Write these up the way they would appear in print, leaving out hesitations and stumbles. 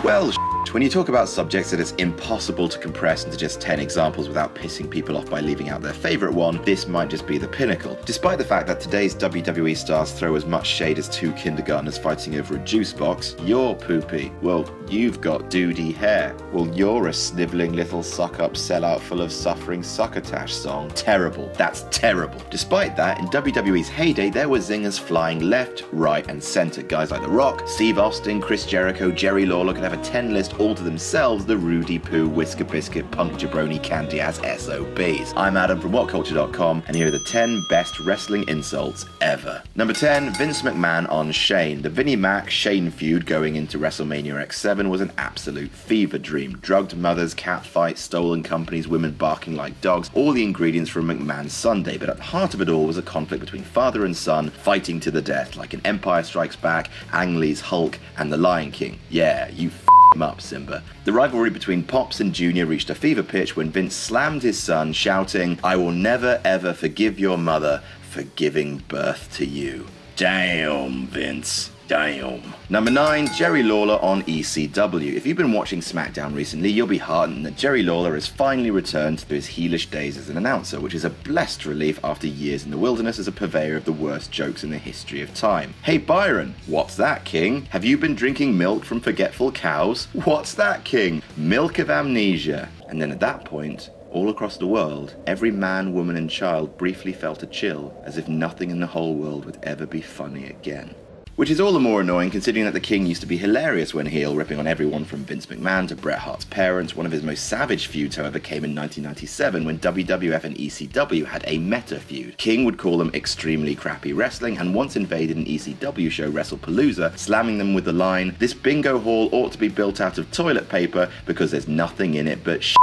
Well, when you talk about subjects that it's impossible to compress into just 10 examples without pissing people off by leaving out their favourite one, this might just be the pinnacle. Despite the fact that today's WWE stars throw as much shade as two kindergartners fighting over a juice box, you're poopy. Well, you've got duty hair. Well, you're a snivelling little suck-up sellout full of suffering succotash song. Terrible. That's terrible. Despite that, in WWE's heyday, there were zingers flying left, right, and centre. Guys like The Rock, Steve Austin, Chris Jericho, Jerry Lawler could have a 10 list all to themselves, the Rudy Poo, Whisker Biscuit, Punk Jabroni, Candy Ass SOBs. I'm Adam from WhatCulture.com, and here are the 10 best wrestling insults ever. Number 10, Vince McMahon on Shane. The Vinnie Mac Shane feud going into WrestleMania X7 was an absolute fever dream. Drugged mothers, cat fights, stolen companies, women barking like dogs, all the ingredients for a McMahon Sunday, but at the heart of it all was a conflict between father and son fighting to the death, like in Empire Strikes Back, Ang Lee's Hulk, and The Lion King. Yeah, you him up, Simba. The rivalry between Pops and Junior reached a fever pitch when Vince slammed his son, shouting, "I will never ever forgive your mother for giving birth to you." Damn, Vince. Damn. Number 9, Jerry Lawler on ECW. If you've been watching SmackDown recently, you'll be heartened that Jerry Lawler has finally returned to his heelish days as an announcer, which is a blessed relief after years in the wilderness as a purveyor of the worst jokes in the history of time. Hey Byron, what's that, King? Have you been drinking milk from forgetful cows? What's that, King? Milk of amnesia. And then at that point, all across the world, every man, woman and child briefly felt a chill, as if nothing in the whole world would ever be funny again. Which is all the more annoying considering that the King used to be hilarious when heel, ripping on everyone from Vince McMahon to Bret Hart's parents. One of his most savage feuds, however, came in 1997 when WWF and ECW had a meta feud. King would call them extremely crappy wrestling and once invaded an ECW show, WrestlePalooza, slamming them with the line, "This bingo hall ought to be built out of toilet paper because there's nothing in it but shit."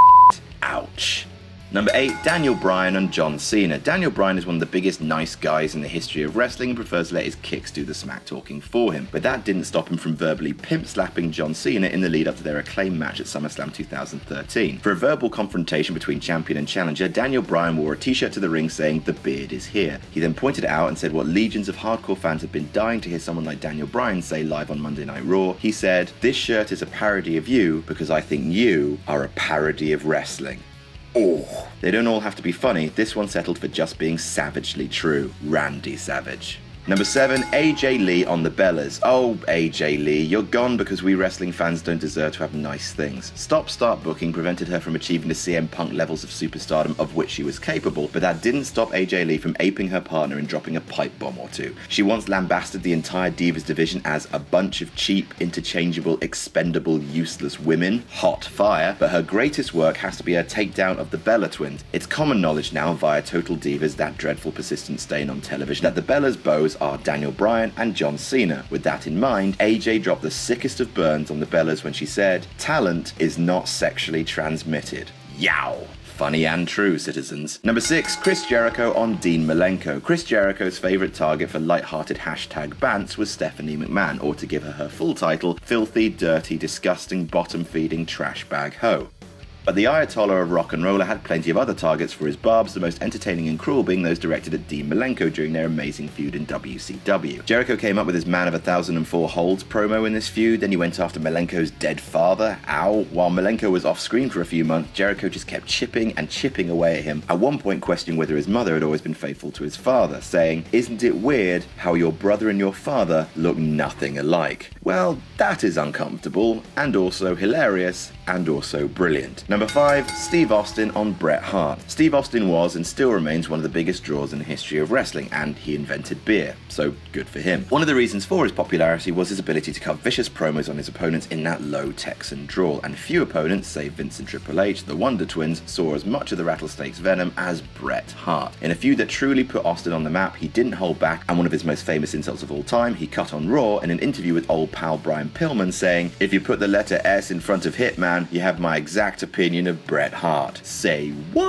Ouch. Number 8, Daniel Bryan and John Cena. Daniel Bryan is one of the biggest nice guys in the history of wrestling and prefers to let his kicks do the smack talking for him. But that didn't stop him from verbally pimp slapping John Cena in the lead up to their acclaimed match at SummerSlam 2013. For a verbal confrontation between champion and challenger, Daniel Bryan wore a t-shirt to the ring saying, "The beard is here." He then pointed it out and said what legions of hardcore fans have been dying to hear someone like Daniel Bryan say live on Monday Night Raw. He said, "This shirt is a parody of you because I think you are a parody of wrestling." Oh, they don't all have to be funny. This one settled for just being savagely true. Randy Savage. Number 7, AJ Lee on the Bellas. Oh, AJ Lee, you're gone because we wrestling fans don't deserve to have nice things. Stop-start booking prevented her from achieving the CM Punk levels of superstardom of which she was capable, but that didn't stop AJ Lee from aping her partner and dropping a pipe bomb or two. She once lambasted the entire Divas division as a bunch of cheap, interchangeable, expendable, useless women. Hot fire, but her greatest work has to be her takedown of the Bella twins. It's common knowledge now via Total Divas, that dreadful persistent stain on television, that the Bellas bows are Daniel Bryan and John Cena. With that in mind, AJ dropped the sickest of burns on the Bellas when she said, "Talent is not sexually transmitted." Yow! Funny and true, citizens. Number 6, Chris Jericho on Dean Malenko. Chris Jericho's favourite target for light-hearted hashtag bants was Stephanie McMahon, or to give her full title, filthy, dirty, disgusting, bottom-feeding trash bag hoe. But the Ayatollah of rock and roller had plenty of other targets for his barbs, the most entertaining and cruel being those directed at Dean Malenko during their amazing feud in WCW. Jericho came up with his Man of 1004 Holds promo in this feud, then he went after Malenko's dead father, ow. While Malenko was off screen for a few months, Jericho just kept chipping and chipping away at him, at one point questioning whether his mother had always been faithful to his father, saying, "Isn't it weird how your brother and your father look nothing alike?" Well, that is uncomfortable, and also hilarious, and also brilliant. Number 5, Steve Austin on Bret Hart. Steve Austin was and still remains one of the biggest draws in the history of wrestling, and he invented beer, so good for him. One of the reasons for his popularity was his ability to cut vicious promos on his opponents in that low Texan drawl, and few opponents, save Vince and Triple H, the Wonder Twins, saw as much of the rattlesnake's venom as Bret Hart. In a feud that truly put Austin on the map, he didn't hold back, and one of his most famous insults of all time, he cut on Raw in an interview with old pal Brian Pillman saying, "If you put the letter S in front of Hitman, you have my exact opinion of Bret Hart." Say what?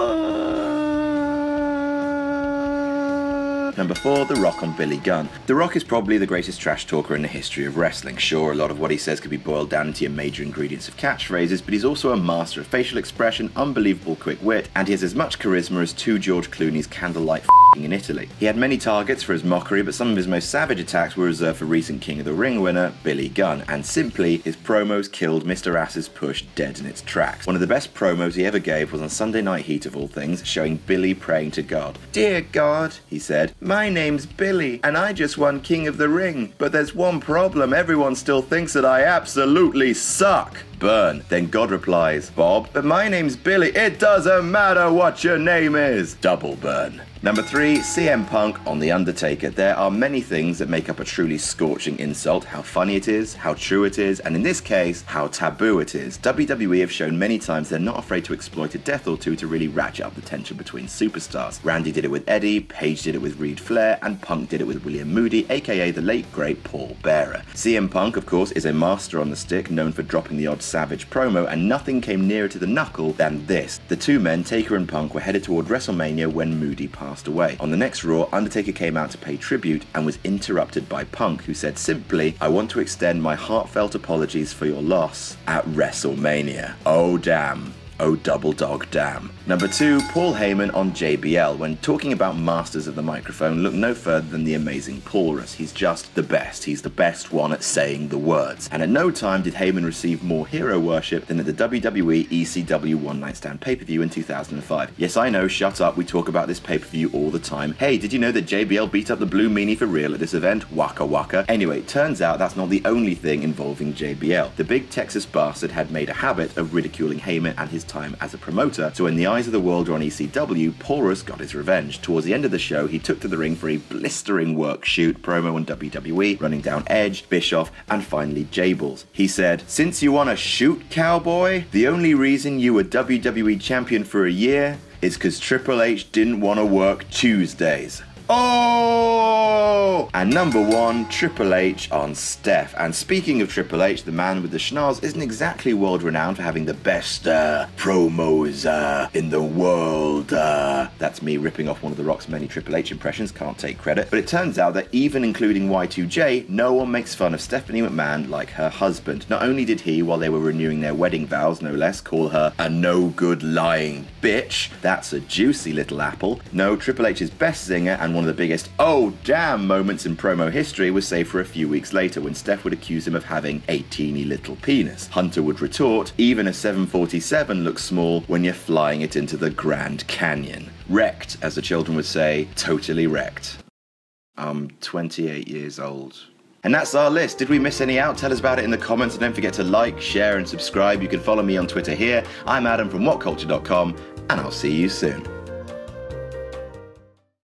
Number 4, The Rock on Billy Gunn. The Rock is probably the greatest trash talker in the history of wrestling. Sure, a lot of what he says could be boiled down into your major ingredients of catchphrases, but he's also a master of facial expression, unbelievable quick wit, and he has as much charisma as two George Clooney's candlelight in Italy. He had many targets for his mockery, but some of his most savage attacks were reserved for recent King of the Ring winner Billy Gunn, and simply, his promos killed Mr. Ass's push dead in its tracks. One of the best promos he ever gave was on Sunday Night Heat of all things, showing Billy praying to God. "Dear God," he said, "my name's Billy, and I just won King of the Ring, but there's one problem, everyone still thinks that I absolutely suck." Burn. Then God replies, "Bob, but my name's Billy, it doesn't matter what your name is." Double burn. Number 3, CM Punk on The Undertaker. There are many things that make up a truly scorching insult. How funny it is, how true it is, and in this case, how taboo it is. WWE have shown many times they're not afraid to exploit a death or two to really ratchet up the tension between superstars. Randy did it with Eddie, Paige did it with Reed Flair, and Punk did it with William Moody, aka the late great Paul Bearer. CM Punk, of course, is a master on the stick, known for dropping the odd savage promo, and nothing came nearer to the knuckle than this. The two men, Taker and Punk, were headed toward WrestleMania when Moody passed away. On the next Raw, Undertaker came out to pay tribute and was interrupted by Punk, who said simply, "I want to extend my heartfelt apologies for your loss at WrestleMania." Oh damn. Oh double dog damn. Number 2, Paul Heyman on JBL. When talking about masters of the microphone, look no further than the amazing Paulrus. He's just the best. He's the best one at saying the words. And at no time did Heyman receive more hero worship than at the WWE ECW One Night Stand pay-per-view in 2005. Yes, I know, shut up, we talk about this pay-per-view all the time. Hey, did you know that JBL beat up the Blue Meanie for real at this event? Waka waka. Anyway, it turns out that's not the only thing involving JBL. The big Texas bastard had made a habit of ridiculing Heyman and his time as a promoter, so in the eyes of the world or on ECW, Paulrus got his revenge. Towards the end of the show, he took to the ring for a blistering work shoot promo on WWE, running down Edge, Bischoff, and finally Jables. He said, "Since you want to shoot, cowboy, the only reason you were WWE champion for a year is because Triple H didn't want to work Tuesdays." Oh! And number 1, Triple H on Steph. And speaking of Triple H, the man with the schnoz isn't exactly world renowned for having the best promos in the world. That's me ripping off one of The Rock's many Triple H impressions, can't take credit. But it turns out that even including Y2J, no one makes fun of Stephanie McMahon like her husband. Not only did he, while they were renewing their wedding vows, no less, call her a no-good lying bitch. That's a juicy little apple. No, Triple H's best singer and one of the biggest "oh damn" moments in promo history was saved for a few weeks later when Steph would accuse him of having a teeny little penis. Hunter would retort, "Even a 747 looks small when you're flying it into the Grand Canyon." Wrecked, as the children would say, totally wrecked. I'm 28 years old. And that's our list. Did we miss any out? Tell us about it in the comments, and don't forget to like, share and subscribe. You can follow me on Twitter here. I'm Adam from WhatCulture.com, and I'll see you soon.